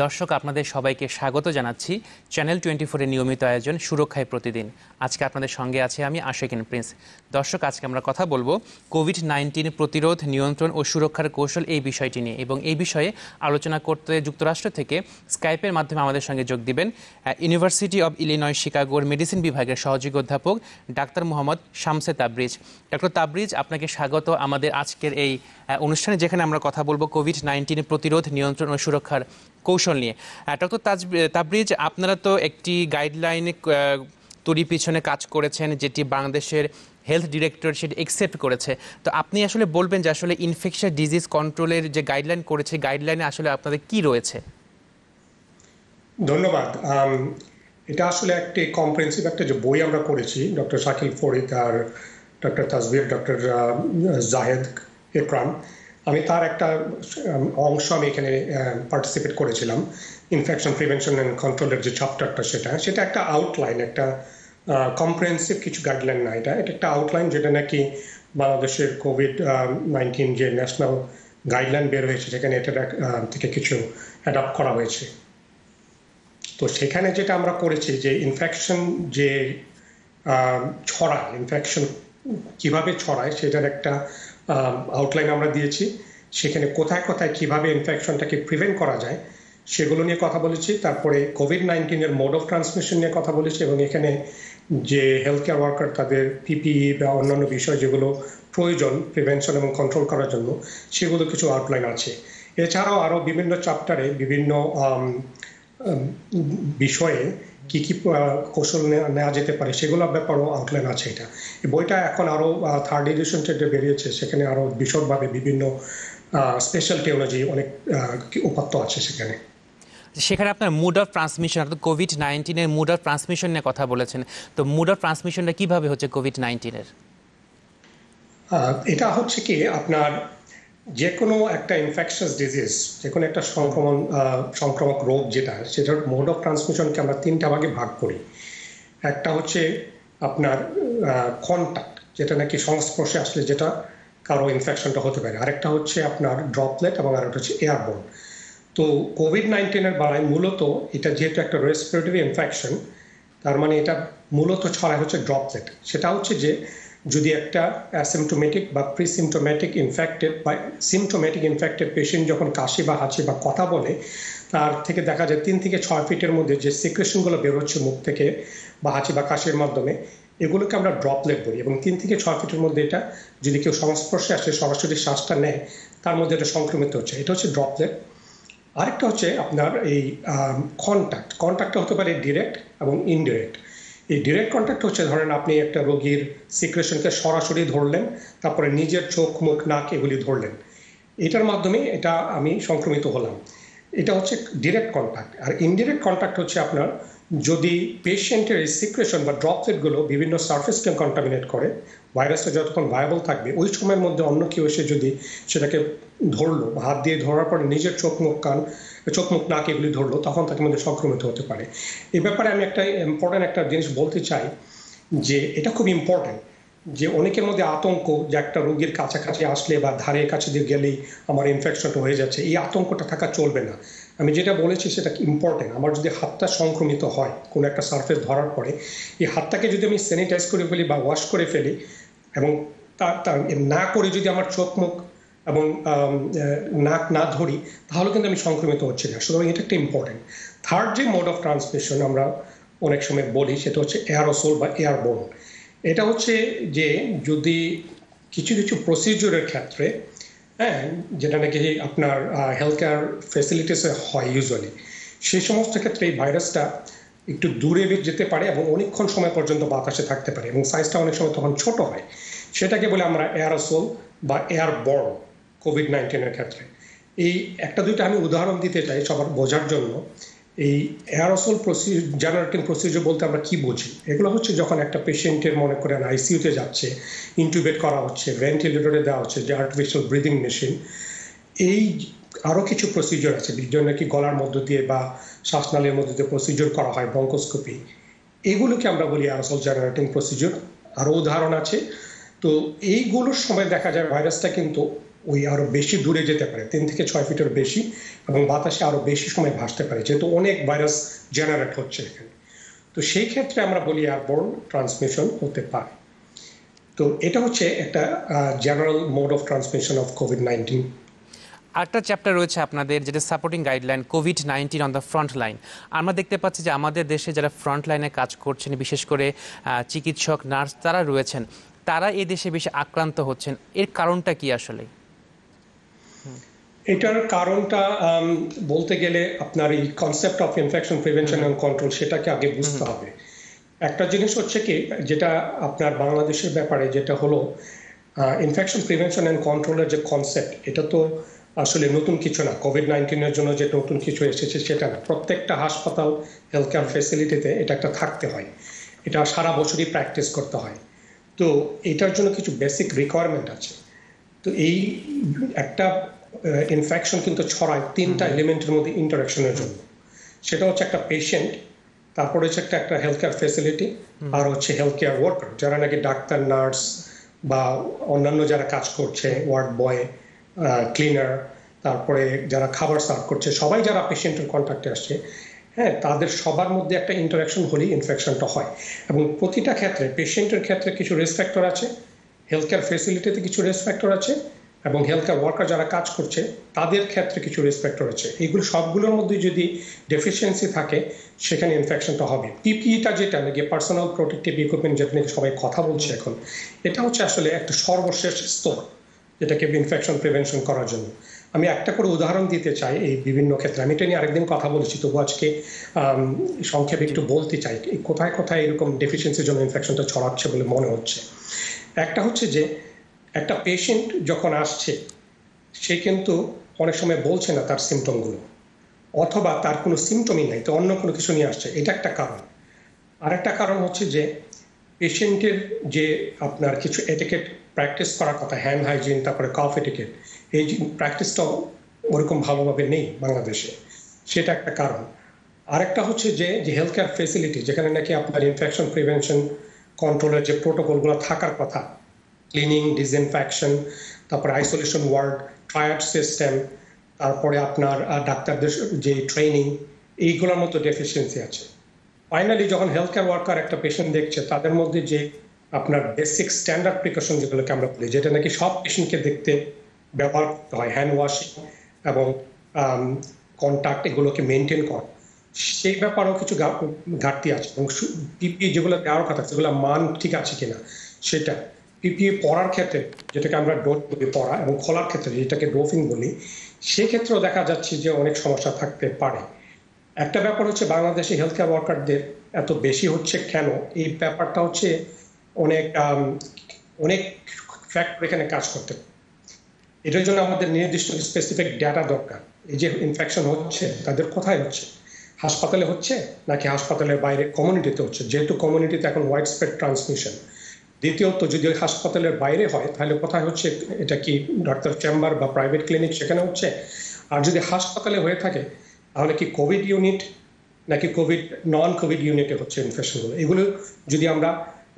দর্শক আপনাদের সবাইকে স্বাগত জানাচ্ছি চ্যানেল 24 এর নিয়মিত আয়োজন সুরক্ষায় প্রতিদিন। আজকে আপনাদের সঙ্গে আছে আমি আশিকিন প্রিন্স। দর্শক, আজকে আমরা কথা বলবো কোভিড-19 প্রতিরোধ, নিয়ন্ত্রণ ও সুরক্ষার কৌশল এই বিষয়টি নিয়ে, এবং এই বিষয়ে আলোচনা করতে যুক্তরাষ্ট্র থেকে স্কাইপের মাধ্যমে আমাদের সঙ্গে যোগ দিবেন ইউনিভার্সিটি অব ইলিনয় শিকাগোর মেডিসিন বিভাগের সহযোগী অধ্যাপক ডাক্তার মোহাম্মদ শামসে তাবরিজ। ডক্টর তাবরিজ, আপনাকে স্বাগত আমাদের আজকের এই অনুষ্ঠানে, যেখানে আমরা কথা বলবো কোভিড-19 প্রতিরোধ, নিয়ন্ত্রণ ও সুরক্ষার কৌশল নিয়ে। ডক্টর তাবরিজ, আপনারা তো একটি গাইডলাইনে তৈরির পিছনে কাজ করেছেন, যেটি বাংলাদেশের হেলথ ডিরেক্টর সেটি একসেপ্ট করেছে। তো আপনি আসলে বলবেন যে আসলে ইনফেকশাস ডিজিজ কন্ট্রোলের যে গাইডলাইন করেছে, গাইডলাইনে আসলে আপনাদের কি রয়েছে? ধন্যবাদ। এটা আসলে একটি কম্প্রিহেনসিভ একটা যে বই আমরা করেছি, ডক্টর শাকিল ফরিদ আর ডক্টর তাসবির, ডক্টর জাহেদ একরাম, আমি তার একটা অংশ আমি এখানে পার্টিসিপেট করেছিলাম। ইনফেকশন প্রিভেনশন অ্যান্ড কন্ট্রোলের যে চ্যাপ্টারটা, সেটা একটা আউটলাইন, একটা কম্প্রিহেনসিভ কিছু গাইডলাইন না, এটা একটা আউটলাইন যেটা নাকি বাংলাদেশের কোভিড-19 যে ন্যাশনাল গাইডলাইন বের হয়েছে সেখানে এটা থেকে কিছু অ্যাডাপ্ট করা হয়েছে। তো সেখানে যেটা আমরা করেছি যে ইনফেকশন যে ছড়ায়, ইনফেকশন কিভাবে ছড়ায় সেটার একটা আউটলাইন আমরা দিয়েছি। সেখানে কোথায় কোথায় কিভাবে ইনফেকশনটাকে প্রিভেন্ট করা যায় সেগুলো নিয়ে কথা বলেছি। তারপরে কোভিড-19 মোড অফ ট্রান্সমিশন নিয়ে কথা বলেছি, এবং এখানে যে হেলথ কেয়ার ওয়ার্কার তাদের পিপিই বা অন্যান্য বিষয় যেগুলো প্রয়োজন প্রিভেনশন এবং কন্ট্রোল করার জন্য, সেগুলো কিছু আউটলাইন আছে। এছাড়াও আরও বিভিন্ন চ্যাপ্টারে বিভিন্ন বিষয়ে কি কি কৌশল নেওয়া যেতে পারে সেগুলোর ব্যাপারেও আউটলাইন আছে। এটা বইটা এখন আরও থার্ড এডিশন যেটা বেরিয়েছে, সেখানে আরও বিশদভাবে বিভিন্ন স্পেশাল টেকনোলজি অনেক উপাত্ত আছে সেখানে। সেখানে আপনার মুড অফ ট্রান্সমিশন, অর্থাৎ কোভিড-19 মুড অফ ট্রান্সমিশন নিয়ে কথা বলেছেন। তো মুড অফ ট্রান্সমিশনটা কিভাবে হচ্ছে কোভিড-19? এটা হচ্ছে কি, আপনার যে কোনো একটা ইনফেকশাস ডিজিজ, যে কোনো একটা সংক্রামক রোগ সেটার মোড অফ ট্রান্সমিশনকে আমরা তিনটা ভাগে ভাগ করি। একটা হচ্ছে আপনার কন্ট্যাক্ট, যেটা নাকি সংস্পর্শে আসলে যেটা কারো ইনফেকশনটা হতে পারে। আরেকটা হচ্ছে আপনার ড্রপলেট, এবং আরেকটা হচ্ছে এয়ারবোর্ন। তো কোভিড-19 বেলায় মূলত এটা যেহেতু একটা রেসপিরেটরি ইনফেকশন, তার মানে এটা মূলত ছড়ায় হচ্ছে ড্রপলেট। সেটা হচ্ছে যে যদি একটা অ্যাসিমটোমেটিক বা প্রিসিমটোমেটিক ইনফেক্টেড বা সিমটোমেটিক ইনফেক্টেড পেশেন্ট যখন কাশি বা হাঁচি বা কথা বলে, তার থেকে দেখা যায় 3 থেকে 6 ফিটের মধ্যে যে সিক্রেশনগুলো বেরোচ্ছে মুখ থেকে বা হাঁচি বা কাশির মাধ্যমে, এগুলোকে আমরা ড্রপলেট বলি। এবং 3 থেকে 6 ফিটের মধ্যে এটা যদি কেউ সংস্পর্শে আসে, সরাসরি শ্বাসটা নেয়, তার মধ্যে এটা সংক্রমিত হচ্ছে। এটা হচ্ছে ড্রপলেট। আরেকটা হচ্ছে আপনার এই কন্ট্যাক্টটা হতে পারে ডিরেক্ট এবং ইনডিরেক্ট। এই ডিরেক্ট কন্ট্যাক্ট হচ্ছে, ধরেন আপনি একটা রোগীর সিক্রেশনকে সরাসরি ধরলেন, তারপরে নিজের চোখ, মুখ, নাক এগুলি ধরলেন, এটার মাধ্যমে এটা আমি সংক্রমিত হলাম। এটা হচ্ছে ডিরেক্ট কন্ট্যাক্ট। আর ইনডিরেক্ট কন্ট্যাক্ট হচ্ছে আপনার যদি পেশেন্টের এই সিক্রেশন বা ড্রপলেটগুলো বিভিন্ন সার্ফেসকে কন্টামিনেট করে, ভাইরাসটা যতক্ষণ ভায়াবল থাকবে ওই সময়ের মধ্যে অন্য কেউ এসে যদি সেটাকে ধরলো, হাত দিয়ে ধরার পরে নিজের চোখ, মুখ, নাক এগুলি ধরলো, তখন তাকে মধ্যে সংক্রমিত হতে পারে। এই ব্যাপারে আমি একটা ইম্পর্টেন্ট একটা জিনিস বলতে চাই, যে এটা খুব ইম্পর্টেন্ট, যে অনেকের মধ্যে আতঙ্ক যে একটা রোগীর কাছাকাছি আসলে বা ধারে কাছে দিয়ে গেলেই আমার ইনফেকশনটা হয়ে যাচ্ছে, এই আতঙ্কটা থাকা চলবে না। আমি যেটা বলেছি সেটা ইম্পর্টেন্ট। আমার যদি হাতটা সংক্রমিত হয় কোনো একটা সারফেস ধরার পরে, এই হাতটাকে যদি আমি স্যানিটাইজ করে ফেলি বা ওয়াশ করে ফেলি, এবং তা না করে যদি আমার চোখ, মুখ এবং নাক না ধরি, তাহলে কিন্তু আমি সংক্রমিত হচ্ছি না। সুতরাং এটা একটা ইম্পর্টেন্ট। থার্ড যে মোড অফ ট্রান্সমিশন আমরা অনেক সময় বলি, সেটা হচ্ছে এয়ারোসোল বা এয়ারবোর্ন। এটা হচ্ছে যে যদি কিছু কিছু প্রসিডিউরের ক্ষেত্রে, হ্যাঁ, যেটা নাকি আপনার হেলথ কেয়ার ফেসিলিটিসে হয় ইউজুয়ালি, সেই সমস্ত ক্ষেত্রে এই ভাইরাসটা একটু দূরে যেতে পারে এবং অনেকক্ষণ সময় পর্যন্ত বাতাসে থাকতে পারে, এবং সাইজটা অনেক সময় তখন ছোট হয়। সেটাকে বলে আমরা এয়ারোসোল বা এয়ারবর্ন কোভিড-19 ক্ষেত্রে। এই একটা দুইটা আমি উদাহরণ দিতে চাই সবার বোঝার জন্য। এই এয়ারোসোল জেনারেটিং প্রসিডিউর বলতে আমরা কি বুঝি? এগুলো হচ্ছে যখন একটা পেশেন্টের মনে করেন আইসিইউতে যাচ্ছে, ইনটিউবেট করা হচ্ছে, ভেন্টিলেটরে দেওয়া হচ্ছে, যে আর্টিফিশিয়াল ব্রিদিং মেশিন, এই আরও কিছু প্রসিডিউর আছে যেটা নাকি গলার মধ্য দিয়ে বা শ্বাসনালীর মধ্যে দিয়ে প্রসিডিউর করা হয়, ব্রঙ্কোস্কোপি, এগুলোকে আমরা বলি এয়ারোসোল জেনারেটিং প্রসিডিউর। আরও উদাহরণ আছে। তো এইগুলোর সময় দেখা যায় ভাইরাসটা কিন্তু ওই আরো বেশি দূরে যেতে পারে, 3 থেকে 6 ফিটের বেশি, এবং বাতাসে আরো বেশি সময় ভাসতে পারে, যেহেতু অনেক ভাইরাস জেনারেট হচ্ছে এখানে। তো সেই ক্ষেত্রে আমরা বলি এয়ারবোর্ন ট্রান্সমিশন হতে পারে। তো এটা হচ্ছে একটা general mode of transmission of COVID-19. আরেকটা চ্যাপ্টার রয়েছে আপনাদের, যেটা supporting guideline COVID-19 on the front line. আমরা দেখতে পাচ্ছি যে আমাদের দেশে যারা ফ্রন্ট লাইনে কাজ করছেন, বিশেষ করে চিকিৎসক, নার্স তারা রয়েছেন, তারা এই দেশে বেশি আক্রান্ত হচ্ছেন। এর কারণটা কি আসলে? এটার কারণটা বলতে গেলে আপনার এই concept of infection prevention and control, সেটাকে আগে বুঝতে হবে। একটা জিনিস হচ্ছে কি, যেটা আপনার বাংলাদেশের ব্যাপারে যেটা হলো ইনফেকশন প্রিভেনশন এন্ড কন্ট্রোলের যে কনসেপ্ট, এটা তো আসলে নতুন কিছু না। কোভিড-19 জন্য যে নতুন কিছু এসেছে সেটা না। প্রত্যেকটা হাসপাতাল, হেলথ কেয়ার ফেসিলিটিতে এটা একটা থাকতে হয়, এটা সারা বছরই প্র্যাকটিস করতে হয়। তো এটার জন্য কিছু বেসিক রিকোয়ারমেন্ট আছে। তো এই একটা ইনফেকশন কিন্তু ছড়ায় 3টা এলিমেন্টের মধ্যে ইন্টারাকশনের জন্য। সেটা হচ্ছে একটা পেশেন্ট, তারপরে হচ্ছে একটা হেলথ কেয়ার ফেসিলিটি, আর হচ্ছে হেলথ কেয়ার ওয়ার্কার, যারা নাকি ডাক্তার, নার্স বা অন্যান্য যারা কাজ করছে, ওয়ার্ড বয়, ক্লিনার, তারপরে যারা খাবার সার্ভ করছে, সবাই যারা পেশেন্টের কন্ট্যাক্টে আসছে, হ্যাঁ, তাদের সবার মধ্যে একটা ইন্টারাকশন হলেই ইনফেকশনটা হয়। এবং প্রতিটা ক্ষেত্রে, পেশেন্টের ক্ষেত্রে কিছু রিস্ক ফ্যাক্টর আছে, হেলথ কেয়ার ফেসিলিটিতে কিছু রিস্ক ফ্যাক্টর আছে, এবং হেলথ কেয়ার ওয়ার্কার যারা কাজ করছে তাদের ক্ষেত্রে কিছু রিস্ক ফ্যাক্টর আছে। এইগুলো সবগুলোর মধ্যে যদি ডেফিসিয়েন্সি থাকে, সেখানে ইনফেকশনটা হবে। পিপিইটা যেটা নাকি পার্সোনাল প্রোটেক্টিভ ইকুইপমেন্ট, যেটা নাকি সবাই কথা বলছে এখন, এটা হচ্ছে আসলে একটা সর্বশেষ স্তর যেটাকে ইনফেকশন প্রিভেনশন করার জন্য। আমি একটা করে উদাহরণ দিতে চাই এই বিভিন্ন ক্ষেত্রে। আমি এটা নিয়ে আরেকদিন কথা বলেছি, তবু আজকে সংক্ষেপে একটু বলতে চাই কোথায় কোথায় এরকম ডেফিসিয়েন্সির জন্য ইনফেকশনটা ছড়াচ্ছে বলে মনে হচ্ছে। একটা হচ্ছে যে একটা পেশেন্ট যখন আসছে, সে কিন্তু অনেক সময় বলছে না তার সিমটমগুলো, অথবা তার কোনো সিমটমই নাই, তো অন্য কোনো কিছু নিয়ে আসছে, এটা একটা কারণ। আরেকটা কারণ হচ্ছে যে পেশেন্টের যে আপনার কিছু এটিকেট প্র্যাকটিস করার কথা, হ্যান্ড হাইজিন, তারপরে কফ এটিকেট, এই প্র্যাকটিসটাও ওরকম ভালোভাবে নেই বাংলাদেশে, সেটা একটা কারণ। আরেকটা হচ্ছে যে হেলথ কেয়ার ফেসিলিটি, যেখানে নাকি আপনার ইনফেকশন প্রিভেনশন কন্ট্রোলের যে প্রোটোকলগুলো থাকার কথা, ক্লিনিং, ডিসইনফেকশন, তারপরে আইসোলেশন ওয়ার্ড, ট্রায়াড সিস্টেম, তারপরে আপনার ডাক্তারদের যে ট্রেনিং, এইগুলোর মতো ডেফিসিয়েন্সি আছে। ফাইনালি যখন হেলথ কেয়ার ওয়ার্কার একটা পেশেন্ট দেখছে, তাদের মধ্যে যে আপনার বেসিক স্ট্যান্ডার্ড প্রিকশন যেগুলোকে আমরা বলি, যেটা নাকি সব পেশেন্টকে দেখতে ব্যবহার করতে হয়, হ্যান্ড ওয়াশিং এবং কন্ট্যাক্ট, এগুলোকে মেনটেন করা, সেই ব্যাপারেও কিছু ঘাটতি আছে। এবং পিপিই যেগুলো দেওয়ার কথা, সেগুলো মান ঠিক আছে কিনা সেটা। পিপিই পরার ক্ষেত্রে, যেটাকে আমরা ডোজ বলি পরা, এবং খোলার ক্ষেত্রে যেটাকে ডোফিং বলি, সেক্ষেত্রেও দেখা যাচ্ছে যে অনেক সমস্যা থাকতে পারে। একটা ব্যাপার হচ্ছে বাংলাদেশে হেলথ কেয়ার ওয়ার্কারদের এত বেশি হচ্ছে কেন, এই ব্যাপারটা হচ্ছে অনেক অনেক ফ্যাক্টর এখানে কাজ করতে। এটার জন্য আমাদের নির্দিষ্ট স্পেসিফিক ডেটা দরকার। এই যে ইনফেকশন হচ্ছে, তাদের কোথায় হচ্ছে, হাসপাতালে হচ্ছে নাকি হাসপাতালের বাইরে কমিউনিটিতে হচ্ছে, যেহেতু কমিউনিটিতে এখন ওয়াইড স্প্রেড ট্রান্সমিশন। দ্বিতীয়ত, যদি হাসপাতালের বাইরে হয়, তাহলে কোথায় হচ্ছে, এটা কি ডাক্তার চেম্বার বা প্রাইভেট ক্লিনিক, সেখানে হচ্ছে। আর যদি হাসপাতালে হয়ে থাকে, তাহলে কি কোভিড ইউনিট নাকি কোভিড নন কোভিড ইউনিটে হচ্ছে ইনফেকশনগুলো। এগুলো যদি আমরা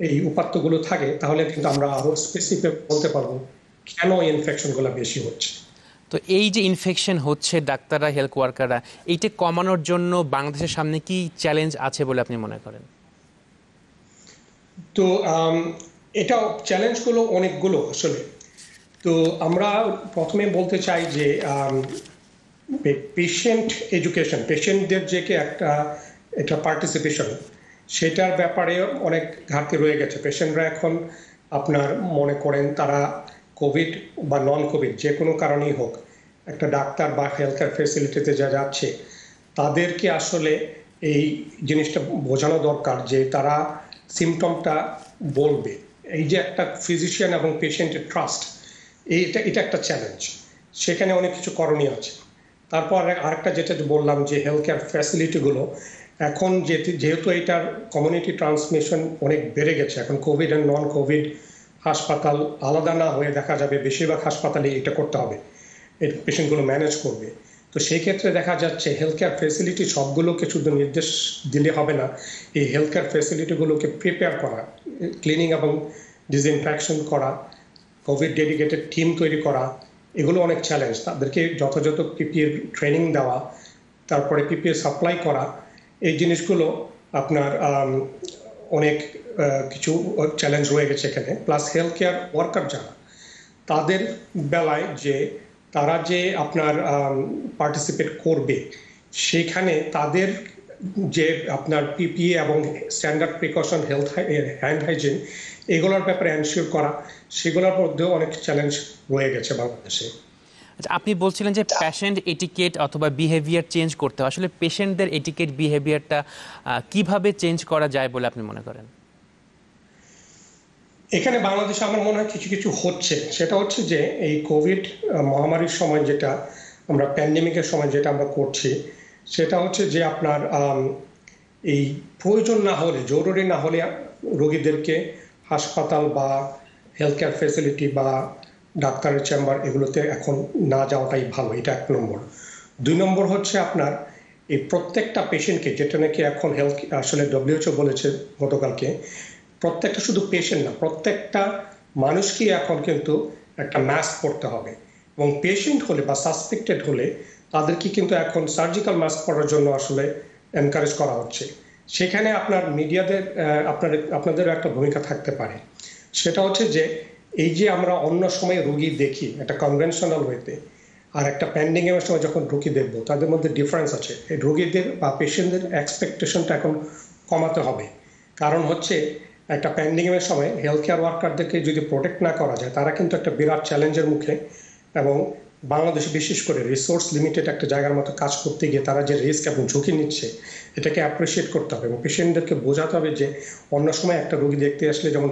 এই উপাত্তগুলো থাকে, তাহলে কিন্তু আমরা আরো স্পেসিফিক বলতে পারবো কেন ইনফেকশনগুলো বেশি হচ্ছে। তো এই যে ইনফেকশন হচ্ছে, ডাক্তাররা, হেলথ ওয়ার্কাররা, এইটা কমানোর জন্য বাংলাদেশের সামনে কি চ্যালেঞ্জ আছে বলে আপনি মনে করেন? তো এটা চ্যালেঞ্জগুলো অনেকগুলো আসলে। তো আমরা প্রথমে বলতে চাই যে পেশেন্ট এডুকেশন, পেশেন্টদের যে একটা পার্টিসিপেশন, সেটার ব্যাপারে অনেক ঘাটতি রয়ে গেছে। পেশেন্টরা এখন আপনার মনে করেন তারা কোভিড বা নন কোভিড যে কোনো কারণেই হোক, একটা ডাক্তার বা হেলথ কেয়ার ফেসিলিটিতে যা যাচ্ছে, তাদেরকে আসলে এই জিনিসটা বোঝানো দরকার যে তারা সিমটমটা বলবে। এই যে একটা ফিজিশিয়ান এবং পেশেন্টের ট্রাস্ট, এটা একটা চ্যালেঞ্জ, সেখানে অনেক কিছু করণীয় আছে। তারপর আরেকটা যেটা বললাম যে হেলথ কেয়ার ফ্যাসিলিটিগুলো এখন যেহেতু এটার কমিউনিটি ট্রান্সমিশন অনেক বেড়ে গেছে, এখন কোভিড আর নন কোভিড হাসপাতাল আলাদা না হয়ে দেখা যাবে বেশিরভাগ হাসপাতালে এটা করতে হবে, এই পেশেন্টগুলো ম্যানেজ করবে। তো সেই ক্ষেত্রে দেখা যাচ্ছে হেলথ কেয়ার ফেসিলিটি সবগুলোকে শুধু নির্দেশ দিলে হবে না, এই হেলথ কেয়ার ফেসিলিটিগুলোকে প্রিপেয়ার করা, ক্লিনিং এবং ডিসইনফেকশন করা, কোভিড ডেডিকেটেড টিম তৈরি করা, এগুলো অনেক চ্যালেঞ্জ। তাদেরকে যথাযথ পিপিএ ট্রেনিং দেওয়া, তারপরে পিপিএ সাপ্লাই করা, এই জিনিসগুলো আপনার অনেক কিছু চ্যালেঞ্জ রয়ে গেছে এখানে। প্লাস হেলথ কেয়ার ওয়ার্কার যারা, তাদের বেলায় যে তারা যে আপনার পার্টিসিপেট করবে, সেখানে তাদের যে আপনার পিপিএ এবং standard precaution, health hand hygiene, এগুলোর ব্যাপারে এনশিওর করা, সেগুলোর মধ্যেও অনেক চ্যালেঞ্জ রয়ে গেছে বাংলাদেশে। আচ্ছা, আপনি বলছিলেন যে পেশেন্ট এটিকেট অথবা বিহেভিয়ার চেঞ্জ করতে হয়। আসলে পেশেন্টদের এটিকেট বিহেভিয়ারটা কিভাবে চেঞ্জ করা যায় বলে আপনি মনে করেন? এখানে বাংলাদেশে আমার মনে হয় কিছু কিছু হচ্ছে। সেটা হচ্ছে যে এই কোভিড মহামারীর সময় যেটা আমরা, প্যান্ডেমিকের সময় যেটা আমরা করছি, সেটা হচ্ছে যে আপনার এই প্রয়োজন না হলে, জরুরি না হলে রোগীদেরকে হাসপাতাল বা হেলথ কেয়ার ফেসিলিটি বা ডাক্তারের চেম্বার এগুলোতে এখন না যাওয়াটাই ভালো। এটা 1 নম্বর। 2 নম্বর হচ্ছে আপনার এই প্রত্যেকটা পেশেন্টকে, যেটা নাকি এখন হেলথ আসলে WHO বলেছে গতকালকে, প্রত্যেকটা শুধু পেশেন্ট না, প্রত্যেকটা মানুষকে এখন কিন্তু একটা মাস্ক পরতে হবে। এবং পেশেন্ট হলে বা সাসপেক্টেড হলে তাদেরকে কিন্তু এখন সার্জিক্যাল মাস্ক পরার জন্য আসলে এনকারেজ করা হচ্ছে। সেখানে আপনার মিডিয়াদের আপনাদেরও একটা ভূমিকা থাকতে পারে। সেটা হচ্ছে যে এই যে আমরা অন্য সময় রোগী দেখি একটা কনভেনশনাল ওয়েতে, আর একটা প্যান্ডেমিকের সময় যখন রোগী দেখবো, তাদের মধ্যে ডিফারেন্স আছে। এই রোগীদের বা পেশেন্টদের এক্সপেকটেশনটা এখন কমাতে হবে। কারণ হচ্ছে একটা প্যান্ডেমিকের সময় হেলথ কেয়ার ওয়ার্কারদেরকে যদি প্রোটেক্ট না করা যায়, তারা কিন্তু একটা বিরাট চ্যালেঞ্জের মুখে। এবং বাংলাদেশে বিশেষ করে রিসোর্স লিমিটেড একটা জায়গার মতো কাজ করতে গিয়ে তারা যে রিস্ক এবং ঝুঁকি নিচ্ছে, এটাকে অ্যাপ্রিসিয়েট করতে হবে এবং পেশেন্টদেরকে বোঝাতে হবে যে অন্য সময় একটা রোগী দেখতে আসলে যেমন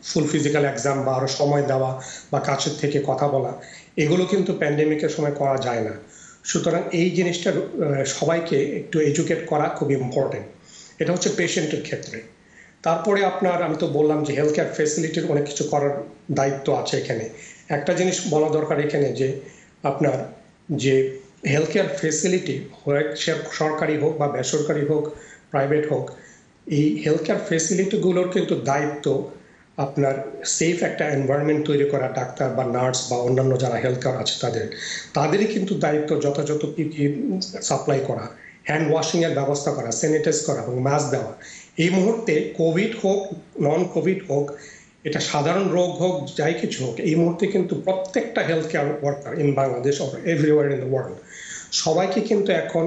ফুল ফিজিক্যাল এক্সাম বা আরও সময় দেওয়া বা কাছের থেকে কথা বলা, এগুলো কিন্তু প্যান্ডেমিকের সময় করা যায় না। সুতরাং এই জিনিসটা সবাইকে একটু এডুকেট করা খুব ইম্পর্টেন্ট। এটা হচ্ছে পেশেন্টের ক্ষেত্রে। তারপরে আপনার, আমি তো বললাম যে হেলথ কেয়ার ফেসিলিটির অনেক কিছু করার দায়িত্ব আছে এখানে। একটা জিনিস বলা দরকার এখানে যে আপনার যে হেলথ কেয়ার ফেসিলিটি, সে সরকারি হোক বা বেসরকারি হোক, প্রাইভেট হোক, এই হেলথ কেয়ার ফেসিলিটিগুলোর কিন্তু দায়িত্ব আপনার সেফ একটা এনভায়রনমেন্ট তৈরি করা, ডাক্তার বা নার্স বা অন্যান্য যারা হেলথ কেয়ার আছে তাদেরই কিন্তু দায়িত্ব যথাযথ পিপিই সাপ্লাই করা, হ্যান্ড ওয়াশিংয়ের ব্যবস্থা করা, স্যানিটাইজ করা এবং মাস্ক দেওয়া। এই মুহূর্তে কোভিড হোক, নন কোভিড হোক, এটা সাধারণ রোগ হোক, যাই কিছু হোক, এই মুহূর্তে কিন্তু প্রত্যেকটা health care worker in Bangladesh or everywhere in the world, সবাইকে কিন্তু এখন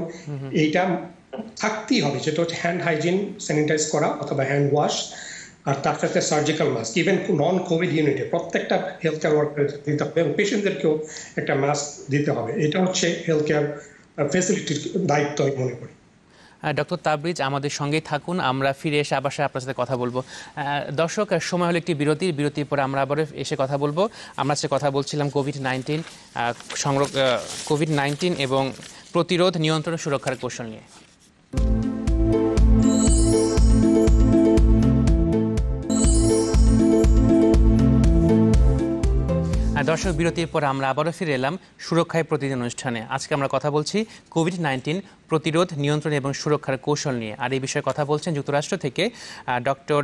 এইটা থাকতেই হবে, যেটা হচ্ছে হ্যান্ড হাইজিন, স্যানিটাইজ করা অথবা হ্যান্ড ওয়াশ, আর তার সাথে সার্জিক্যাল মাস্ক। ইভেন নন কোভিড ইউনিটে প্রত্যেকটা হেলথ কেয়ার ওয়ার্কার দিতে হবে এবং পেশেন্টদেরকেও একটা মাস্ক দিতে হবে। এটা হচ্ছে হেলথ কেয়ার ফেসিলিটির দায়িত্ব আমি মনে করি। ডক্টর তাবরিজ, আমাদের সঙ্গেই থাকুন। আমরা ফিরে এসে আবার আপনার সাথে কথা বলবো। দর্শক, সময় হলো একটি বিরতির পরে আমরা আবার এসে কথা বলবো। আমরা আজকে কথা বলছিলাম কোভিড-19 এবং প্রতিরোধ, নিয়ন্ত্রণ, সুরক্ষার কৌশল নিয়ে। দর্শক, বিরতির পর আমরা আবারও ফিরে এলাম সুরক্ষায় প্রতিদিন অনুষ্ঠানে। আজকে আমরা কথা বলছি কোভিড-19 প্রতিরোধ, নিয়ন্ত্রণ এবং সুরক্ষার কৌশল নিয়ে। আর এই বিষয়ে কথা বলছেন যুক্তরাষ্ট্র থেকে ডক্টর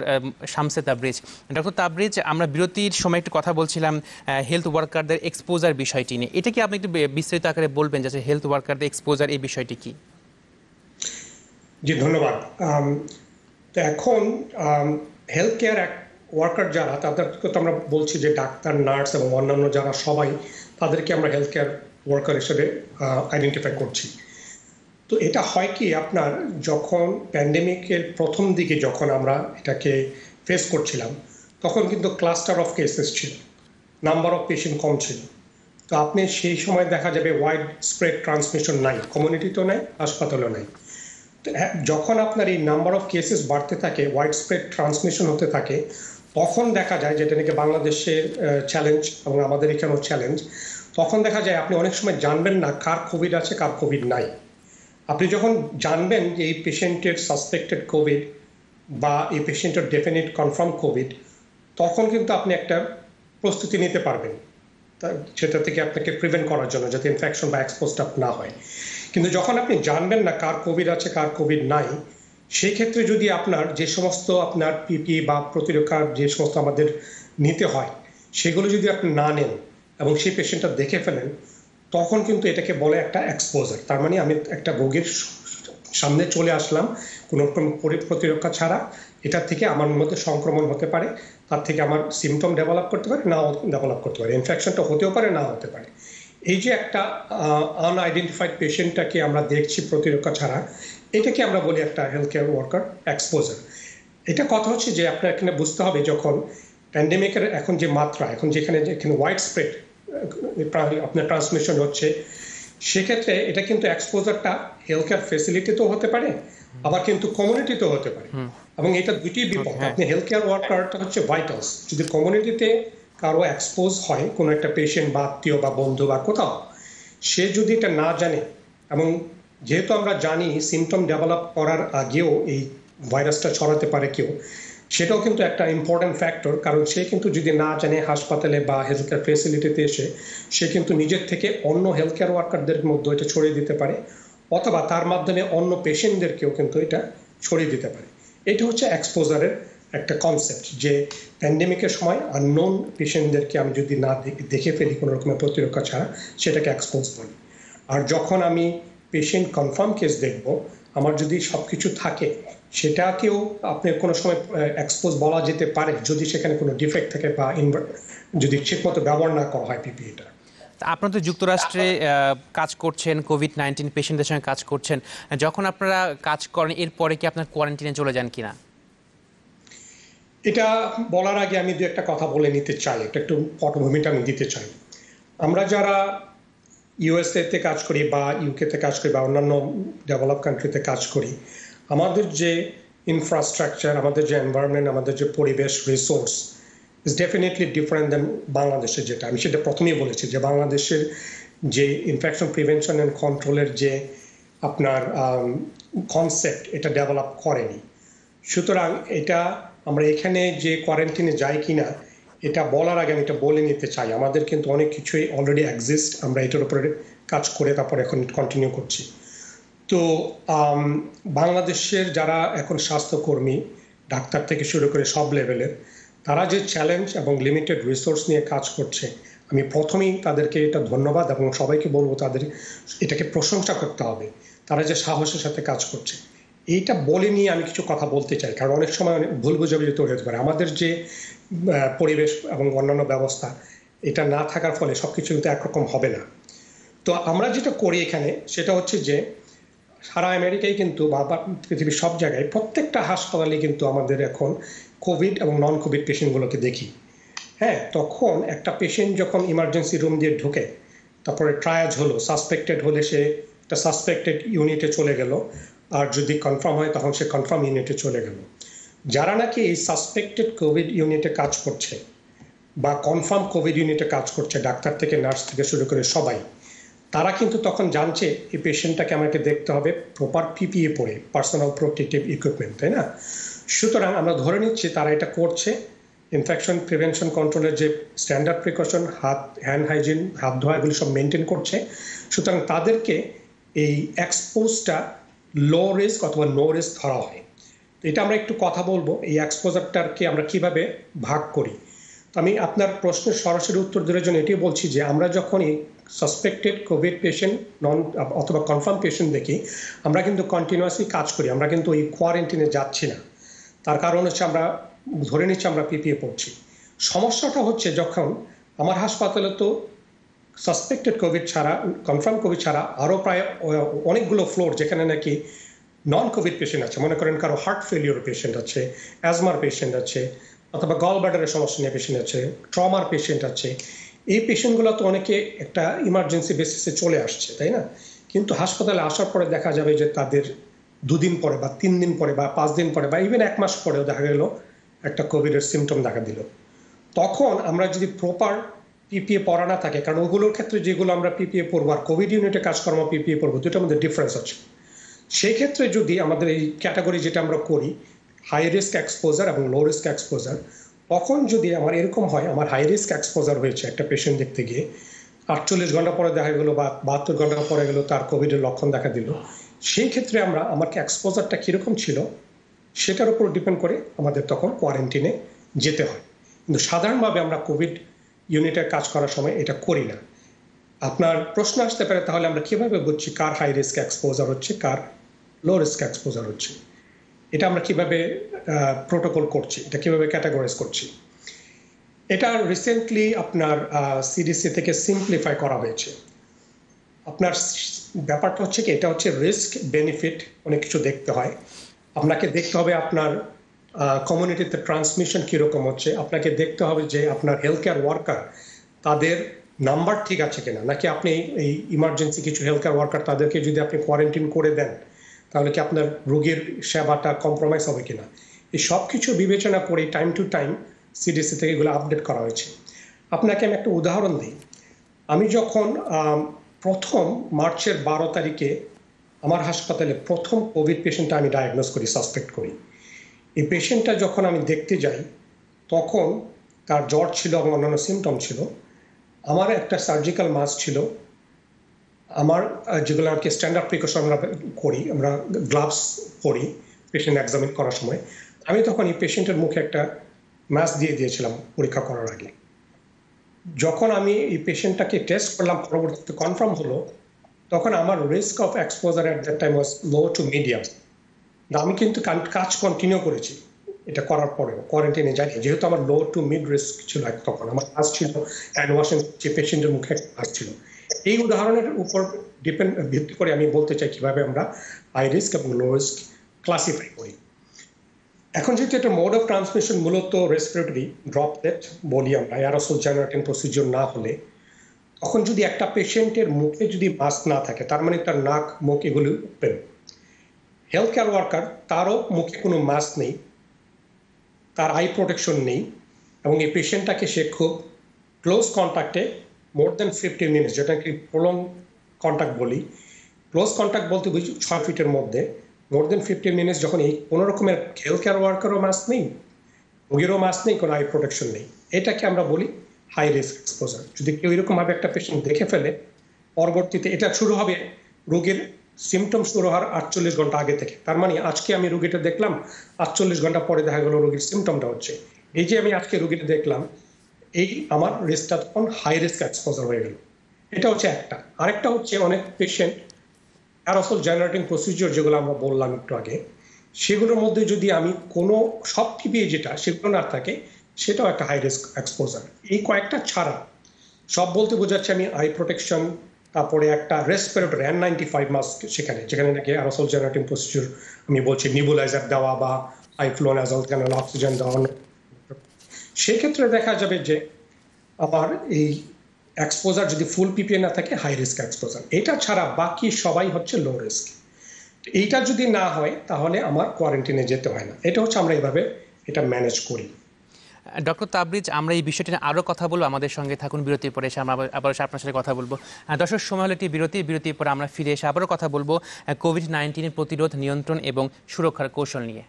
শামসে তাবরিজ। ডক্টর তাবরিজ, আমরা বিরতির সময় একটু কথা বলছিলাম হেলথ ওয়ার্কারদের এক্সপোজার বিষয়টি নিয়ে। এটা কি আপনি একটু বিস্তারিত আকারে বলবেন যে হেলথ ওয়ার্কারদের এক্সপোজার এই বিষয়টি কি? জি, ধন্যবাদ। তো এখন হেলথ কেয়ার ওয়ার্কার যারা, তাদেরকে তো আমরা বলছি যে ডাক্তার, নার্স এবং অন্যান্য যারা সবাই, তাদেরকে আমরা হেলথ কেয়ার ওয়ার্কার হিসেবে আইডেন্টিফাই করছি। তো এটা হয় কি, আপনার যখন প্যান্ডেমিকের প্রথম দিকে যখন আমরা এটাকে ফেস করছিলাম, তখন কিন্তু ক্লাস্টার অফ কেসেস ছিল, নাম্বার অফ পেশেন্ট কম ছিল। তো আপনি সেই সময় দেখা যাবে ওয়াইড স্প্রেড ট্রান্সমিশন নাই, কমিউনিটিতেও নাই, হাসপাতালেও নাই। যখন আপনার এই নাম্বার অফ কেসেস বাড়তে থাকে, ওয়াইড স্প্রেড ট্রান্সমিশন হতে থাকে, তখন দেখা যায়, যেটা নাকি বাংলাদেশের চ্যালেঞ্জ এবং আমাদের এখানেও চ্যালেঞ্জ, তখন দেখা যায় আপনি অনেক সময় জানবেন না কার কোভিড আছে কার কোভিড নাই। আপনি যখন জানবেন যে এই পেশেন্টের সাসপেক্টেড কোভিড বা এই পেশেন্টের ডেফিনিট কনফার্ম কোভিড, তখন কিন্তু আপনি একটা প্রস্তুতি নিতে পারবেন সেটা থেকে আপনাকে প্রিভেন্ট করার জন্য, যাতে ইনফেকশন বা এক্সপোজড না হয়। কিন্তু যখন আপনি জানবেন না কার কোভিড আছে কার কোভিড নাই, সেই ক্ষেত্রে যদি আপনার যে সমস্ত আপনার পিপি বা প্রতিরক্ষার যে সমস্ত আমাদের নিতে হয়, সেগুলো যদি আপনি না নেন, এবং সেই পেশেন্টটা দেখে ফেলেন, তখন কিন্তু এটাকে বলে একটা এক্সপোজার। তার মানে আমি একটা রোগীর সামনে চলে আসলাম কোনো রকম প্রতিরক্ষা ছাড়া, এটার থেকে আমার মধ্যে সংক্রমণ হতে পারে, তার থেকে আমার সিমটম ডেভেলপ করতে পারে, নাও ডেভেলপ করতে পারে, ইনফেকশনটা হতেও পারে, না হতে পারে। এই যে একটা আনআইডেন্টিফাইড পেশেন্টটাকে আমরা দেখছি প্রতিরক্ষা ছাড়া, এটাকে আমরা বলি একটা হেলথ কেয়ার ওয়ার্কার এক্সপোজার। এটা কথা হচ্ছে যে আপনার এখানে বুঝতে হবে, যখন প্যান্ডেমিকের এখন যে মাত্রা, এখন যেখানে ওয়াইড স্প্রেড আপনার ট্রান্সমিশন হচ্ছে, সেক্ষেত্রে এটা কিন্তু এক্সপোজারটা হেলথ কেয়ার ফেসিলিটিতেও হতে পারে, আবার কিন্তু কমিউনিটিতেও হতে পারে, এবং এটা দুটি বিপদ। আপনি হেলথ কেয়ার ওয়ার্কারটা হচ্ছে ভাইটালস, যদি কমিউনিটিতে কারো এক্সপোজ হয়, কোনো একটা পেশেন্ট বা আত্মীয় বা বন্ধু বা কোথাও, সে যদি এটা না জানে, এবং যেহেতু আমরা জানি সিমটম ডেভেলপ করার আগেও এই ভাইরাসটা ছড়াতে পারে কেউ, সেটাও কিন্তু একটা ইম্পর্টেন্ট ফ্যাক্টর। কারণ সে কিন্তু যদি না জানে, হাসপাতালে বা হেলথ কেয়ার ফেসিলিটিতে এসে সে কিন্তু নিজের থেকে অন্য হেলথ কেয়ার ওয়ার্কারদের মধ্যে এটা ছড়িয়ে দিতে পারে, অথবা তার মাধ্যমে অন্য পেশেন্টদেরকেও কিন্তু এটা ছড়িয়ে দিতে পারে। এটা হচ্ছে এক্সপোজারের একটা কনসেপ্ট, যে প্যান্ডেমিকের সময় আননোন পেশেন্টদেরকে আমি যদি না দেখে ফেলি কোনো রকমের প্রতিরক্ষা ছাড়া, সেটাকে এক্সপোজ বলি। আর যখন আমি পেশেন্ট কনফার্ম কেস দেখব, আমার যদি সবকিছু থাকে, সেটাকেও আপনার কোনো সময় এক্সপোজ বলা যেতে পারে, যদি সেখানে কোনো ডিফেক্ট থাকে বা যদি ঠিকমতো ব্যবহার না করা হয় পিপিইটা। আপনারা তো যুক্তরাষ্ট্রে কাজ করছেন, কোভিড-19 পেশেন্টদের সঙ্গে কাজ করছেন। যখন আপনারা কাজ করেন, এরপরে কি আপনার কোয়ারেন্টিনে চলে যান কিনা? এটা বলার আগে আমি দু একটা কথা বলে নিতে চাই, একটু পটভূমিটা আমি দিতে চাই। আমরা যারা ইউএসএতে কাজ করি বা ইউকেতে কাজ করি বা অন্যান্য ডেভেলপ কান্ট্রিতে কাজ করি, আমাদের যে ইনফ্রাস্ট্রাকচার, আমাদের যে এনভায়রনমেন্ট, আমাদের যে পরিবেশ, রিসোর্স ইজ ডেফিনেটলি ডিফারেন্ট দেন বাংলাদেশে। যেটা আমি সেটা প্রথমেই বলেছি, যে বাংলাদেশের যে ইনফেকশন প্রিভেনশন অ্যান্ড কন্ট্রোলের যে আপনার কনসেপ্ট, এটা ডেভেলপ করেনি। সুতরাং এটা আমরা এখানে যে কোয়ারেন্টিনে যাই কিনা, এটা বলার আগে আমি এটা বলে নিতে চাই, আমাদের কিন্তু অনেক কিছুই অলরেডি এক্সিস্ট, আমরা এটার উপরে কাজ করে তারপর এখন কন্টিনিউ করছি। তো বাংলাদেশের যারা এখন স্বাস্থ্যকর্মী, ডাক্তার থেকে শুরু করে সব লেভেলের, তারা যে চ্যালেঞ্জ এবং লিমিটেড রিসোর্স নিয়ে কাজ করছে, আমি প্রথমেই তাদেরকে এটা ধন্যবাদ এবং সবাইকে বলবো তাদের এটাকে প্রশংসা করতে হবে, তারা যে সাহসের সাথে কাজ করছে। এইটা বলে নিয়ে আমি কিছু কথা বলতে চাই, কারণ অনেক সময় অনেক ভুল বুঝাবুঝি তৈরি হতে পারে। আমাদের যে পরিবেশ এবং অন্যান্য ব্যবস্থা, এটা না থাকার ফলে সবকিছু কিন্তু একরকম হবে না। তো আমরা যেটা করি এখানে, সেটা হচ্ছে যে সারা আমেরিকায় কিন্তু বা পৃথিবীর সব জায়গায় প্রত্যেকটা হাসপাতালে কিন্তু আমাদের এখন কোভিড এবং নন কোভিড পেশেন্টগুলোকে দেখি। হ্যাঁ, তখন একটা পেশেন্ট যখন ইমার্জেন্সি রুম দিয়ে ঢোকে, তারপরে ট্রায়াজ হলো, সাসপেক্টেড হলে সে একটা সাসপেক্টেড ইউনিটে চলে গেল, আর যদি কনফার্ম হয় তখন সে কনফার্ম ইউনিটে চলে গেল। যারা নাকি এই সাসপেক্টেড কোভিড ইউনিটে কাজ করছে বা কনফার্ম কোভিড ইউনিটে কাজ করছে, ডাক্তার থেকে নার্স থেকে শুরু করে সবাই, তারা কিন্তু তখন জানছে এই পেশেন্টটাকে আমাকে দেখতে হবে প্রপার পিপিই পরে, পার্সোনাল প্রোটেক্টিভ ইকুইপমেন্ট, তাই না? সুতরাং আমরা ধরে নিচ্ছি তারা এটা করছে ইনফেকশন প্রিভেনশন কন্ট্রোলের যে স্ট্যান্ডার্ড প্রিকশন, হ্যান্ড হাইজিন, হাত ধোয়া, এগুলি সব মেনটেন করছে। সুতরাং তাদেরকে এই এক্সপোজটা লো রিস্ক অথবা নো রিস্ক ধরা হয়। এটা আমরা একটু কথা বলবো, এই এক্সপোজারটাকে আমরা কিভাবে ভাগ করি। আমি আপনার প্রশ্নের সরাসরি উত্তর দেওয়ার জন্য এটাই বলছি যে আমরা যখন এই সাসপেক্টেড কোভিড পেশেন্ট নন অথবা কনফার্ম পেশেন্ট দেখি, আমরা কিন্তু কন্টিনিউয়াসলি কাজ করি, আমরা কিন্তু ওই কোয়ারেন্টিনে যাচ্ছি না। তার কারণ হচ্ছে আমরা ধরে নিচ্ছি আমরা পিপিএ পড়ছি। সমস্যাটা হচ্ছে যখন আমার হাসপাতালে তো সাসপেক্টেড কোভিড ছাড়া, কনফার্ম কোভিড ছাড়া আরও প্রায় অনেকগুলো ফ্লোর যেখানে নাকি নন কোভিড পেশেন্ট আছে, মনে করেন কারো হার্ট ফেলিওর পেশেন্ট আছে, অ্যাজমার পেশেন্ট আছে, অথবা গল ব্লাডারের সমস্যা নিয়ে পেশেন্ট আছে, ট্রমার পেশেন্ট আছে। এই পেশেন্টগুলো তো অনেকে একটা ইমার্জেন্সি বেসিসে চলে আসছে, তাই না? কিন্তু হাসপাতালে আসার পরে দেখা যাবে যে তাদের 2 দিন পরে বা 3 দিন পরে বা 5 দিন পরে বা ইভেন 1 মাস পরেও দেখা গেল একটা কোভিডের সিমটম দেখা দিল। তখন আমরা যদি প্রপার পিপিএ পড়া না থাকে, কারণ ওগুলোর ক্ষেত্রে যেগুলো আমরা পিপিএ পড়বো আর কোভিড ইউনিটে কাজকর্ম পিপিএ পড়বো, দুটোর মধ্যে ডিফারেন্স আছে। সেই ক্ষেত্রে যদি আমাদের এই ক্যাটাগরি যেটা আমরা করি, হাই রিস্ক এক্সপোজার এবং লো রিস্ক এক্সপোজার, তখন যদি আমার এরকম হয় আমার হাই রিস্ক এক্সপোজার হয়েছে একটা পেশেন্ট দেখতে গিয়ে, 48 ঘন্টা পরে দেখা গেলো বা 72 ঘন্টা পরে গেলো তার কোভিডের লক্ষণ দেখা দিল, সেই ক্ষেত্রে আমরা আমাকে এক্সপোজারটা কীরকম ছিল সেটার উপর ডিপেন্ড করে আমাদের তখন কোয়ারেন্টিনে যেতে হয়। কিন্তু সাধারণভাবে আমরা কোভিড ইউনিটের কাজ করার সময় এটা করি না। আপনার প্রশ্ন আসতে পারে তাহলে আমরা কিভাবে বুঝছি কার হাই রিস্ক এক্সপোজার হচ্ছে, কার লো রিস্ক এক্সপোজার হচ্ছে? এটা আমরা কিভাবে প্রোটোকল করছি, এটা কিভাবে ক্যাটাগরাইজ করছি? এটা রিসেন্টলি আপনার সিডিসি থেকে সিম্পলিফাই করা হয়েছে। আপনার ব্যাপারটা হচ্ছে কি, এটা হচ্ছে রিস্ক বেনিফিট অনেক কিছু দেখতে হয়। আপনাকে দেখতে হবে আপনার কমিউনিটিতে ট্রান্সমিশন কীরকম হচ্ছে, আপনাকে দেখতে হবে যে আপনার হেলথ কেয়ার ওয়ার্কার তাদের নাম্বার ঠিক আছে কিনা, নাকি আপনি এই ইমার্জেন্সি কিছু হেলথ কেয়ার ওয়ার্কার তাদেরকে যদি আপনি কোয়ারেন্টাইন করে দেন তাহলে কি আপনার রোগীর সেবাটা কম্প্রোমাইজ হবে কিনা। এই সব কিছু বিবেচনা করে টাইম টু টাইম সিডিসি থেকে এগুলো আপডেট করা হয়েছে। আপনাকে আমি একটা উদাহরণ দিই। আমি যখন প্রথম মার্চের 12 তারিখে আমার হাসপাতালে প্রথম কোভিড পেশেন্টটা আমি ডায়াগনোজ করি, সাসপেক্ট করি। এই পেশেন্টটা যখন আমি দেখতে যাই তখন তার জ্বর ছিল এবং অন্যান্য সিমটম ছিল। আমার একটা সার্জিক্যাল মাস্ক ছিল, আমার যেগুলো আর কি স্ট্যান্ডার্ড প্রিকশন আমরা করি, আমরা গ্লাভস পরি পেশেন্ট এক্সামিন করার সময়। আমি তখন এই পেশেন্টের মুখে একটা মাস্ক দিয়ে দিয়েছিলাম পরীক্ষা করার আগে। যখন আমি এই পেশেন্টটাকে টেস্ট করলাম, পরবর্তীতে কনফার্ম হলো, তখন আমার risk of exposure at that time was low to medium. আমি কিন্তু কাজ কন্টিনিউ করেছি এটা করার পরেও, কোয়ারেন্টাইনে যাইনি, যেহেতু আমার লো টু মিড রিস্ক ছিল। তখন আমার কাজ ছিল হ্যান্ড ওয়াশিং, যে পেশেন্টের মুখে কাজ ছিল। এই উদাহরণের উপর ভিত্তি করে আমি বলতে চাই কিভাবে আমরা হাই রিস্ক এবং লো রিস্ক ক্লাসিফাই করি। এখন যেহেতু একটা মোড অফ ট্রান্সমিশন মূলত রেসপিরেটরি ড্রপলেট বলি আমরা, এয়ারোসল জেনারেটিং প্রসিডিওর না হলে, তখন যদি একটা পেশেন্টের মুখে যদি মাস্ক না থাকে তার মানে তার নাক মুখ এগুলো ওপেন। হেলথ কেয়ার ওয়ার্কার তারও মুখে কোনো মাস্ক নেই, তার আই প্রোটেকশন নেই, এবং এই পেশেন্টটাকে সে খুব ক্লোজ কন্ট্যাক্টে মোর দেন 15 মিনিটস, যেটাকে প্রলং কন্ট্যাক্ট বলি। ক্লোজ কন্ট্যাক্ট বলতে বুঝি 6 ফিটের মধ্যে মোর দেন 15 মিনিটস, যখন এই কোনো রকমের হেলথ কেয়ার ওয়ার্কারও মাস্ক নেই, রোগীরও মাস্ক নেই, কোনো আই প্রোটেকশন নেই, এটাকে আমরা বলি হাই রিস্ক এক্সপোজার। যদি কেউ এরকমভাবে একটা পেশেন্ট দেখে ফেলে, পরবর্তীতে এটা শুরু হবে রোগীর সিমটম শুরু হওয়ার 48 ঘন্টা আগে থেকে। তার মানে আজকে আমি রোগীটা দেখলাম, 48 ঘন্টা পরে দেখা গেল রোগীর সিমটমটা হচ্ছে। এই যে আমি আজকে রোগীটা দেখলাম, এই আমার রিস্কটা তখন হাই রিস্ক এক্সপোজার হয়ে গেল। এটা হচ্ছে একটা। আরেকটা হচ্ছে অনেক পেশেন্ট অ্যারোসল জেনারেটিং প্রসিডিওর যেগুলো আমরা বললাম একটু আগে, সেগুলোর মধ্যে যদি আমি কোনো সব টিপিএ যেটা সেগুলো না থাকে, সেটাও একটা হাই রিস্ক এক্সপোজার। এই কয়েকটা ছাড়া সব বলতে বোঝাচ্ছে আমি আই প্রোটেকশন, তারপরে একটা রেসপিরেটর N95 মাস্ক, যেখানে নাকি অ্যারোসল জেনারেটিং প্রসিডিওর আমি বলছি নিবুলাইজার দেওয়া বা আইফ্লোনাজল ক্যানাল অক্সিজেন দেওয়া, সেক্ষেত্রে দেখা যাবে যে আবার এই এক্সপোজার যদি ফুল পিপিএ না থাকে হাই রিস্ক এক্সপোজার। এটা ছাড়া বাকি সবাই হচ্ছে লো রিস্ক। এইটা যদি না হয় তাহলে আমার কোয়ারেন্টাইনে যেতে হয় না। এটা হচ্ছে আমরা এইভাবে এটা ম্যানেজ করি। ডক্টর তাবরিজ, আমরা এই বিষয়টি নিয়ে আরও কথা বলবো, আমাদের সঙ্গে থাকুন। বিরতির পরে এসে আমরা আবার আপনার সাথে কথা বলবো। দর্শক, সময় হলো একটি বিরতির পরে আমরা ফিরে এসে আবারও কথা বলবো কোভিড-19 প্রতিরোধ, নিয়ন্ত্রণ এবং সুরক্ষার কৌশল নিয়ে।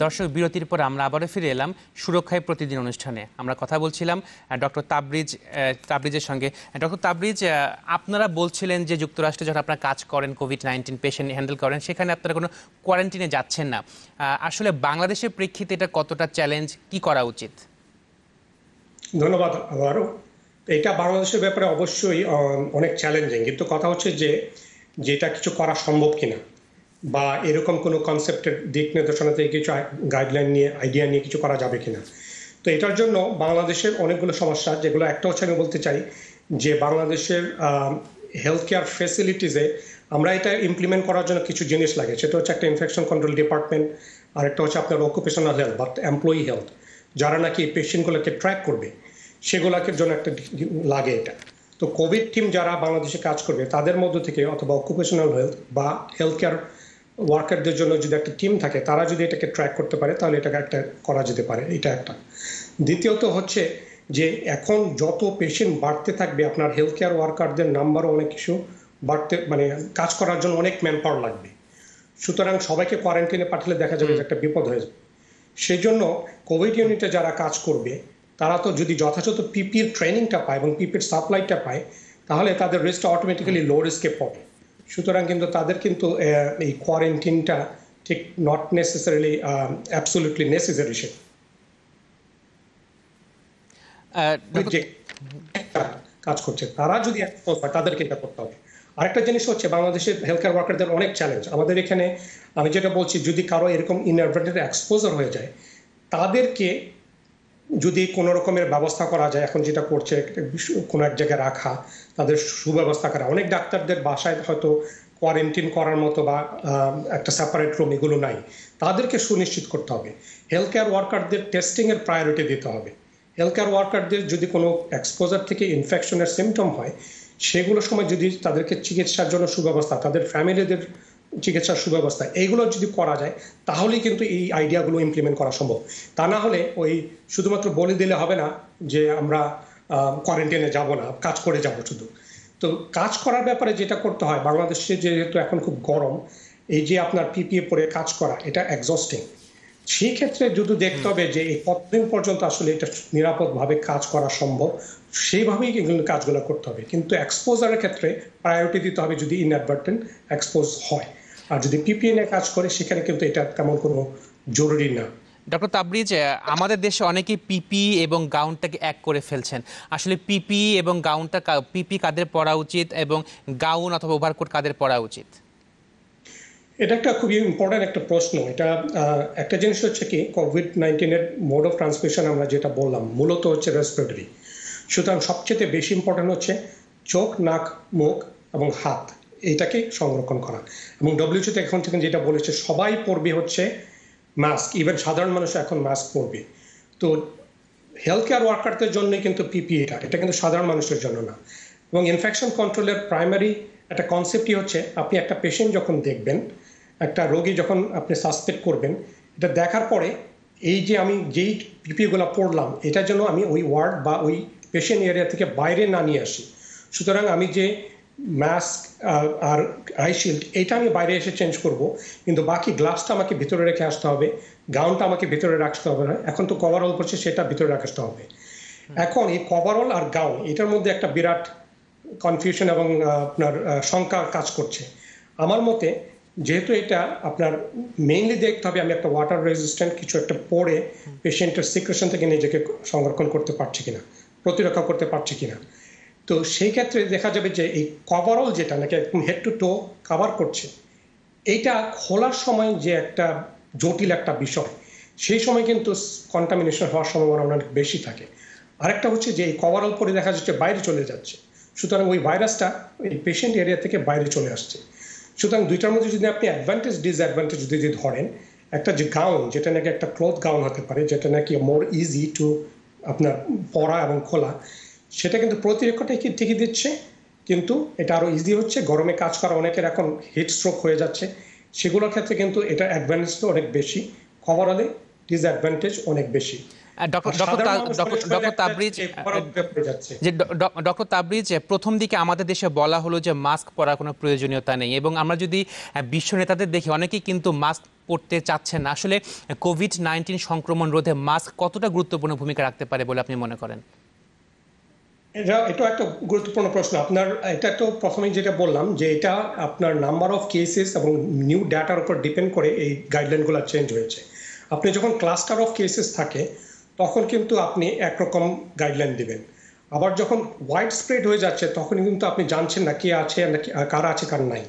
দর্শক, বিরতির পর আমরা আবারও ফিরে এলাম সুরক্ষায় প্রতিদিন অনুষ্ঠানে। আমরা কথা বলছিলাম ডক্টর তাবরিজের সঙ্গে। ডক্টর তাবরিজ, আপনারা বলছিলেন যে যুক্তরাষ্ট্রে যখন আপনারা কাজ করেন, কোভিড-19 পেশেন্ট হ্যান্ডেল করেন, সেখানে আপনারা কোনো কোয়ারেন্টিনে যাচ্ছেন না। আসলে বাংলাদেশের প্রেক্ষিতে এটা কতটা চ্যালেঞ্জ, কি করা উচিত? ধন্যবাদ আবারও। এটা বাংলাদেশের ব্যাপারে অবশ্যই অনেক চ্যালেঞ্জিং, কিন্তু কথা হচ্ছে যে যেটা কিছু করা সম্ভব কিনা, বা এরকম কোনো কনসেপ্টের দিক নির্দেশনা থেকে কিছু গাইডলাইন নিয়ে, আইডিয়া নিয়ে কিছু করা যাবে কিনা। তো এটার জন্য বাংলাদেশের অনেকগুলো সমস্যা, যেগুলো একটা হচ্ছে আমি বলতে চাই যে বাংলাদেশের হেলথ কেয়ার ফেসিলিটিসে আমরা এটা ইমপ্লিমেন্ট করার জন্য কিছু জিনিস লাগে। সেটা হচ্ছে একটা ইনফেকশন কন্ট্রোল ডিপার্টমেন্ট, আর একটা হচ্ছে আপনার অকুপেশনাল হেলথ বা এমপ্লয়ি হেলথ, যারা নাকি পেশেন্টগুলোকে ট্র্যাক করবে, সেগুলোকে জন্য একটা লাগে এটা। তো কোভিড টিম যারা বাংলাদেশে কাজ করবে তাদের মধ্য থেকে, অথবা অকুপেশনাল হেলথ বা হেলথ কেয়ার ওয়ার্কারদের জন্য যদি একটা টিম থাকে, তারা যদি এটাকে ট্র্যাক করতে পারে তাহলে এটাকে একটা করা যেতে পারে। এটা একটা। দ্বিতীয়ত হচ্ছে যে এখন যত পেশেন্ট বাড়তে থাকবে, আপনার হেলথ কেয়ার ওয়ার্কারদের নাম্বারও অনেক কিছু বাড়তে, মানে কাজ করার জন্য অনেক ম্যান পাওয়ার লাগবে। সুতরাং সবাইকে কোয়ারেন্টাইনে পাঠালে দেখা যাবে যে একটা বিপদ হয়ে যাবে। সেই জন্য কোভিড ইউনিটে যারা কাজ করবে তারা তো যদি যথাযথ পিপির ট্রেনিংটা পায় এবং পিপির সাপ্লাইটা পায়, তাহলে তাদের রিস্কটা অটোমেটিক্যালি লো রিস্কে পড়ে। সুতরাং কিন্তু তাদের কিন্তু এই কোয়ারেন্টাইনটা ঠিক নট নেসেসারিলি অ্যাবসোলিউটলি নেসেসারি সে যে কাজ করছে তারা যদি এক্সপোজ হয় তাদেরকে এটা করতে হবে। আরেকটা জিনিস হচ্ছে বাংলাদেশের হেলথ কেয়ার ওয়ার্কারদের অনেক চ্যালেঞ্জ। আমাদের এখানে আমি যেটা বলছি, যদি কারো এরকম ইনঅ্যাডভার্টেন্ট এক্সপোজার হয়ে যায় তাদেরকে যদি কোনো রকমের ব্যবস্থা করা যায়, এখন যেটা করছে কোনো এক জায়গায় রাখা, তাদের সুব্যবস্থা করা। অনেক ডাক্তারদের বাসায় হয়তো কোয়ারেন্টাইন করার মতো বা একটা সেপারেট রুম এগুলো নাই, তাদেরকে সুনিশ্চিত করতে হবে। হেলথ কেয়ার ওয়ার্কারদের টেস্টিংয়ের প্রায়োরিটি দিতে হবে। হেলথ কেয়ার ওয়ার্কারদের যদি কোনো এক্সপোজার থেকে ইনফেকশনের সিমটম হয়, সেগুলোর সময় যদি তাদেরকে চিকিৎসার জন্য সুব্যবস্থা, তাদের ফ্যামিলিদের চিকিৎসার সুব্যবস্থা, এইগুলো যদি করা যায় তাহলেই কিন্তু এই আইডিয়াগুলো ইমপ্লিমেন্ট করা সম্ভব। তা না হলে ওই শুধুমাত্র বলে দিলে হবে না যে আমরা কোয়ারেন্টাইনে যাব না, কাজ করে যাব শুধু। তো কাজ করার ব্যাপারে যেটা করতে হয়, বাংলাদেশে যেহেতু এখন খুব গরম, এই যে আপনার পিপিএ পরে কাজ করা এটা এক্সস্টিং। সেই ক্ষেত্রে যদি দেখতে হবে যে এই কতদিন পর্যন্ত আসলে এটা নিরাপদভাবে কাজ করা সম্ভব, সেইভাবেই কিন্তু কাজগুলো করতে হবে। কিন্তু এক্সপোজারের ক্ষেত্রে প্রায়োরিটি দিতে হবে যদি ইনঅ্যাডভার্টেন্ট এক্সপোজ হয়। আর যদি পিপিএ নিয়ে কাজ করে সেখানে কিন্তু এটা তেমন কোনো জরুরি না। ডক্টর তাবরিজ, আমাদের দেশে অনেকেই পিপি এবং গাউনটাকে এক করে ফেলছেন। আসলে পিপি এবং গাউনটা, পিপি কাদের পরা উচিত এবং গাউন অথবা ওভারকোট কাদের পরা উচিত? এটা একটা খুবই ইম্পর্টেন্ট একটা প্রশ্ন। এটা একটা জিনিস হচ্ছে কি, কোভিড-19 মোড অফ ট্রান্সমিশন আমরা যেটা বললাম মূলত হচ্ছে রেসপিরেটরি। সুতরাং সবচেয়ে বেশি ইম্পর্টেন্ট হচ্ছে চোখ, নাক, মুখ এবং হাত, এইটাকে সংরক্ষণ করা। এবং ডব্লিউএইচও এখন থেকে যেটা বলেছে সবাই পরবে হচ্ছে মাস্ক, ইভেন সাধারণ মানুষ এখন মাস্ক পরবে। তো হেলথ কেয়ার ওয়ার্কারদের জন্য কিন্তু পিপিই এটা কিন্তু সাধারণ মানুষের জন্য না। এবং ইনফেকশন কন্ট্রোলের প্রাইমারি একটা কনসেপ্টই হচ্ছে, আপনি একটা পেশেন্ট যখন দেখবেন, একটা রোগী যখন আপনি সাসপেক্ট করবেন, এটা দেখার পরে এই যে আমি যেই পিপিগুলো পড়লাম, এটা যেন আমি ওই ওয়ার্ড বা ওই পেশেন্ট এরিয়া থেকে বাইরে না নিয়ে আসি। সুতরাং আমি যে মাস্ক আর আই শিল্ড এটা আমি বাইরে এসে চেঞ্জ করব, কিন্তু বাকি গ্লাভসটা আমাকে ভিতরে রেখে আসতে হবে, গাউনটা আমাকে ভিতরে রাখতে হবে না। এখন তো কভারঅল করছে, সেটা ভিতরে রাখতে হবে। এখন এই কভারঅল আর গাউন এটার মধ্যে একটা বিরাট কনফিউশন এবং আপনার শঙ্কা কাজ করছে। আমার মতে যেহেতু এটা আপনার মেইনলি দেখতে হবে আমি একটা ওয়াটার রেজিস্ট্যান্ট কিছু একটা পরে পেশেন্টের সিক্রেশন থেকে নিজেকে সংরক্ষণ করতে পারছি কিনা, প্রতিরক্ষা করতে পারছি কিনা। তো সেই ক্ষেত্রে দেখা যাবে যে এই কভারঅল যেটা নাকি একদম হেড টু টো কভার করছে, এইটা খোলার সময় যে একটা জটিল একটা বিষয়, সেই সময় কিন্তু কন্টামিনেশন হওয়ার সম্ভাবনা অনেক বেশি থাকে। আরেকটা হচ্ছে যে এই কভারঅল পরে দেখা যাচ্ছে বাইরে চলে যাচ্ছে, সুতরাং ওই ভাইরাসটা এই পেশেন্ট এরিয়া থেকে বাইরে চলে আসছে। সুতরাং দুইটার মধ্যে যদি আপনি অ্যাডভান্টেজ ডিসঅ্যাডভান্টেজ যদি ধরেন, একটা যে গাউন যেটা নাকি একটা ক্লথ গাউন হতে পারে, যেটা নাকি মোর ইজি টু আপনার পরা এবং খোলা, সেটা কিন্তু প্রতিরক্ষাটাই ঠিকই দিচ্ছে, কিন্তু এটা আরো ইজি হচ্ছে। গরমে কাজ করা অনেকের এখন হিট স্ট্রোক হয়ে যাচ্ছে, সেগুলোর ক্ষেত্রে কিন্তু এটা অ্যাডভান্টেজ তো অনেক বেশি, কভারঅলে ডিসঅ্যাডভান্টেজ অনেক বেশি। ডক্টর তাবরিজ, প্রথম দিকে আমাদের দেশে বলা হলো যে মাস্ক পরার কোনো প্রয়োজনীয়তা নেই, এবং আমরা যদি বিশ্ব নেতাদের দেখি অনেকেই কিন্তু মাস্ক পরতে চাচ্ছেন না। আসলে কোভিড-19 সংক্রমণ রোধে মাস্ক কতটা গুরুত্বপূর্ণ ভূমিকা রাখতে পারে বলে আপনি মনে করেন? এটা একটা গুরুত্বপূর্ণ প্রশ্ন আপনার। এটা তো প্রথমেই যেটা বললাম যে এটা আপনার নাম্বার অফ কেসেস এবং নিউ ডাটার উপর ডিপেন্ড করে এই গাইডলাইনগুলো চেঞ্জ হয়েছে। আপনি যখন ক্লাস্টার অফ কেসেস থাকে তখন কিন্তু আপনি একরকম গাইডলাইন দিবেন, আবার যখন ওয়াইড স্প্রেড হয়ে যাচ্ছে তখন কিন্তু আপনি জানছেন না কে আছে কারা আছে কার নাই।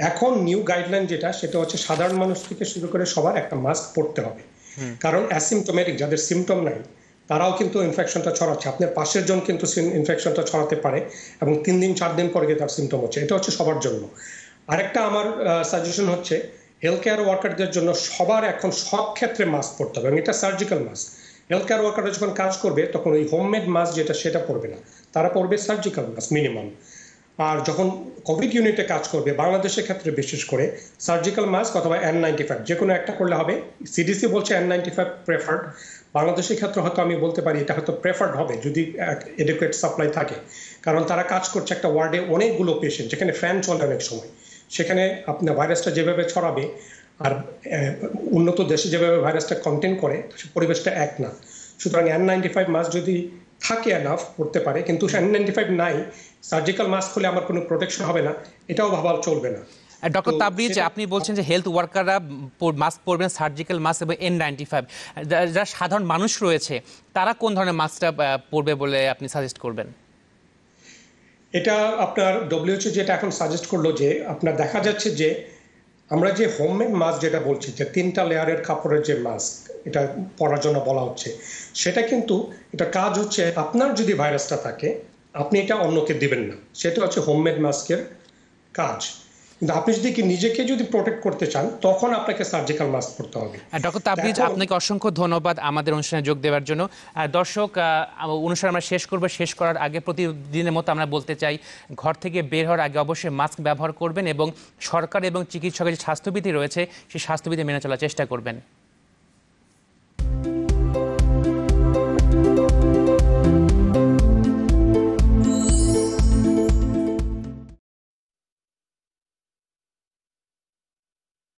এখন নিউ গাইডলাইন যেটা, সেটা হচ্ছে সাধারণ মানুষ থেকে শুরু করে সবার একটা মাস্ক পরতে হবে। কারণ অ্যাসিমটোমেটিক যাদের সিমটম নাই তারাও কিন্তু ইনফেকশনটা ছড়াচ্ছে, আপনার পাশের জন কিন্তু ইনফেকশনটা ছড়াতে পারে এবং 3 দিন 4 দিন পরে তার সিমটম হচ্ছে। এটা হচ্ছে সবার জন্য। আরেকটা আমার সাজেশন হচ্ছে হেলথ কেয়ার ওয়ার্কারদের জন্য সবার এখন সব ক্ষেত্রে মাস্ক পরতে হবে, এবং এটা সার্জিক্যাল মাস্ক। হেলথ কেয়ার ওয়ার্কাররা যখন কাজ করবে তখন ওই হোমমেড মাস্ক যেটা সেটা পরবে না, তারা পরবে সার্জিক্যাল মাস্ক মিনিমাম। আর যখন কোভিড ইউনিটে কাজ করবে বাংলাদেশের ক্ষেত্রে বিশেষ করে সার্জিক্যাল মাস্ক অথবা N95 যে কোনো একটা করলে হবে। সিডিসি বলছে N95 প্রেফার্ড, বাংলাদেশের ক্ষেত্রে হয়তো আমি বলতে পারি এটা হয়তো প্রেফার্ড হবে যদি এডুকেট সাপ্লাই থাকে, কারণ তারা কাজ করছে একটা ওয়ার্ডে অনেকগুলো পেশেন্ট, যেখানে ফ্যান চলে অনেক সময়, সেখানে আপনার ভাইরাসটা যেভাবে ছড়াবে আর উন্নত দেশে যেভাবে ভাইরাসটা কন্টেন করে পরিবেশটা এক না। সুতরাং N95 মাস্ক যদি থাকে এনাফ করতে পারে, কিন্তু N95 নাই, সার্জিক্যাল মাস্ক হলে আমার কোনো প্রোটেকশন হবে না, এটাও ভাবা চলবে না। ডক্টর তো তাবরিজ, সেটা আপনি বলছেন যে হেলথ ওয়ার্কাররা মাস্ক পরবেন, সার্জিক্যাল মাস্ক এবং N95। যারা সাধারণ মানুষ রয়েছে তারা কোন ধরনের মাস্কটা পরবে বলে আপনি সাজেস্ট করবেন? এটা আপনার ডব্লিউএইচও যেটা এখন সাজেস্ট করলো যে আপনার দেখা যাচ্ছে যে আমরা যে হোমমেড মাস্ক যেটা বলছি, যে 3টা লেয়ারের কাপড়ের যে মাস্ক এটা পরার জন্য বলা হচ্ছে, সেটা কিন্তু এটা কাজ হচ্ছে আপনার যদি ভাইরাসটা থাকে আপনি এটা অন্যকে দিবেন না, সেটা হচ্ছে হোমমেড মাস্কের কাজ। কিন্তু আপনি যদি নিজেকে যদি প্রোটেক্ট করতে চান তখন আপনাকে সার্জিক্যাল মাস্ক পরতে হবে। ডক্টর তাবরিজ, এখন আপনাকে অসংখ্য ধন্যবাদ আমাদের অনুষ্ঠানে যোগ দেওয়ার জন্য। দর্শক, অনুষ্ঠান আমরা শেষ করব। শেষ করার আগে প্রতিদিনের মতো আমরা বলতে চাই, ঘর থেকে বের হওয়ার আগে অবশ্যই মাস্ক ব্যবহার করবেন এবং সরকার এবং চিকিৎসকের যে স্বাস্থ্যবিধি রয়েছে সেই স্বাস্থ্যবিধি মেনে চলার চেষ্টা করবেন।